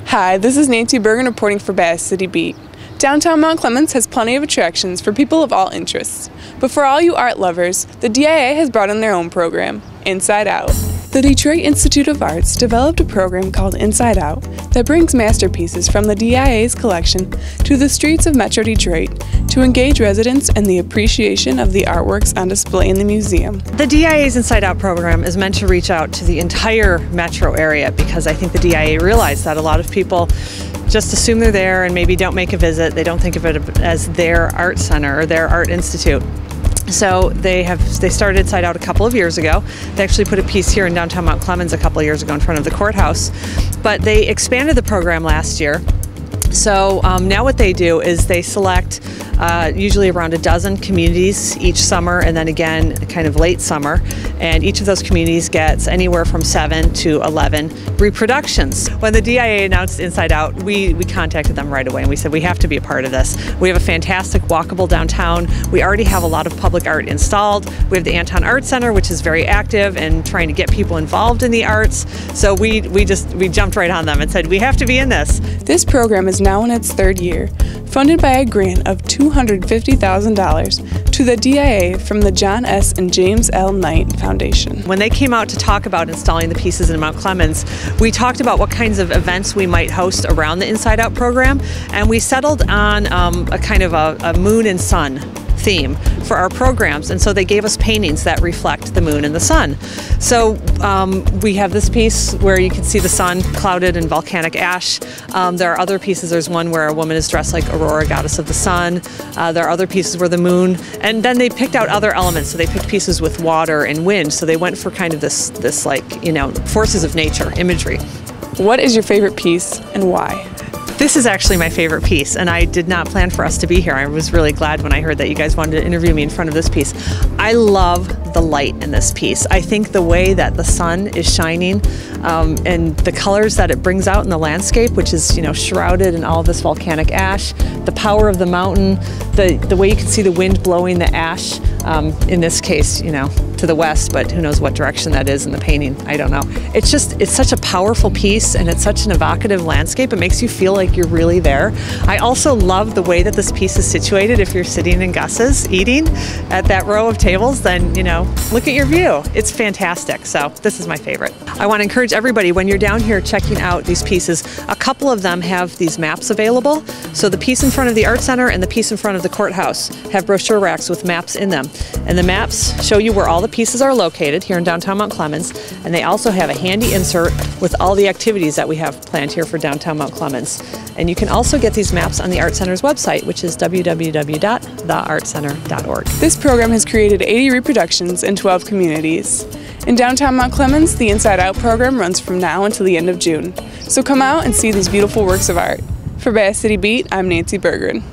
Hi, this is Nancy Bergen reporting for Bass City Beat. Downtown Mount Clemens has plenty of attractions for people of all interests. But for all you art lovers, the DIA has brought in their own program, Inside Out. The Detroit Institute of Arts developed a program called Inside Out that brings masterpieces from the DIA's collection to the streets of Metro Detroit to engage residents in the appreciation of the artworks on display in the museum. The DIA's Inside Out program is meant to reach out to the entire metro area because I think the DIA realized that a lot of people just assume they're there and maybe don't make a visit. They don't think of it as their art center or their art institute. So they started Inside Out a couple of years ago. They actually put a piece here in downtown Mount Clemens a couple of years ago in front of the courthouse. But they expanded the program last year. So now what they do is they select usually around a dozen communities each summer and then again kind of late summer, and each of those communities gets anywhere from 7 to 11 reproductions. When the DIA announced Inside Out, we contacted them right away and we said we have to be a part of this. We have a fantastic walkable downtown. We already have a lot of public art installed. We have the Anton Art Center, which is very active and trying to get people involved in the arts. So we jumped right on them and said we have to be in this. This program is now in its third year, funded by a grant of $250,000 to the DIA from the John S. and James L. Knight Foundation. When they came out to talk about installing the pieces in Mount Clemens, we talked about what kinds of events we might host around the Inside Out program, and we settled on a kind of a moon and sun theme for our programs, and so they gave us paintings that reflect the moon and the sun. So we have this piece where you can see the sun clouded in volcanic ash. There are other pieces. There's one where a woman is dressed like Aurora, goddess of the sun. There are other pieces where the moon, and then they picked out other elements. So they picked pieces with water and wind. So they went for kind of this like, you know, forces of nature imagery. What is your favorite piece and why? This is actually my favorite piece, and I did not plan for us to be here. I was really glad when I heard that you guys wanted to interview me in front of this piece. I love the light in this piece. I think the way that the sun is shining and the colors that it brings out in the landscape, which is, you know, shrouded in all of this volcanic ash, the power of the mountain, the way you can see the wind blowing the ash, in this case, you know, to the west, but who knows what direction that is in the painting, I don't know. It's such a powerful piece, and it's such an evocative landscape. It makes you feel like you're really there. I also love the way that this piece is situated. If you're sitting in Gus's eating at that row of tables, then, you know, look at your view. It's fantastic. So this is my favorite. I want to encourage everybody, when you're down here checking out these pieces, a couple of them have these maps available. So the piece in front of the Art Center and the piece in front of the courthouse have brochure racks with maps in them. And the maps show you where all the pieces are located here in downtown Mount Clemens, and they also have a handy insert with all the activities that we have planned here for downtown Mount Clemens. And you can also get these maps on the Art Center's website, which is www.theartcenter.org. This program has created 80 reproductions in 12 communities. In downtown Mount Clemens, the Inside Out program runs from now until the end of June. So come out and see these beautiful works of art. For Bass City Beat, I'm Nancy Bergen.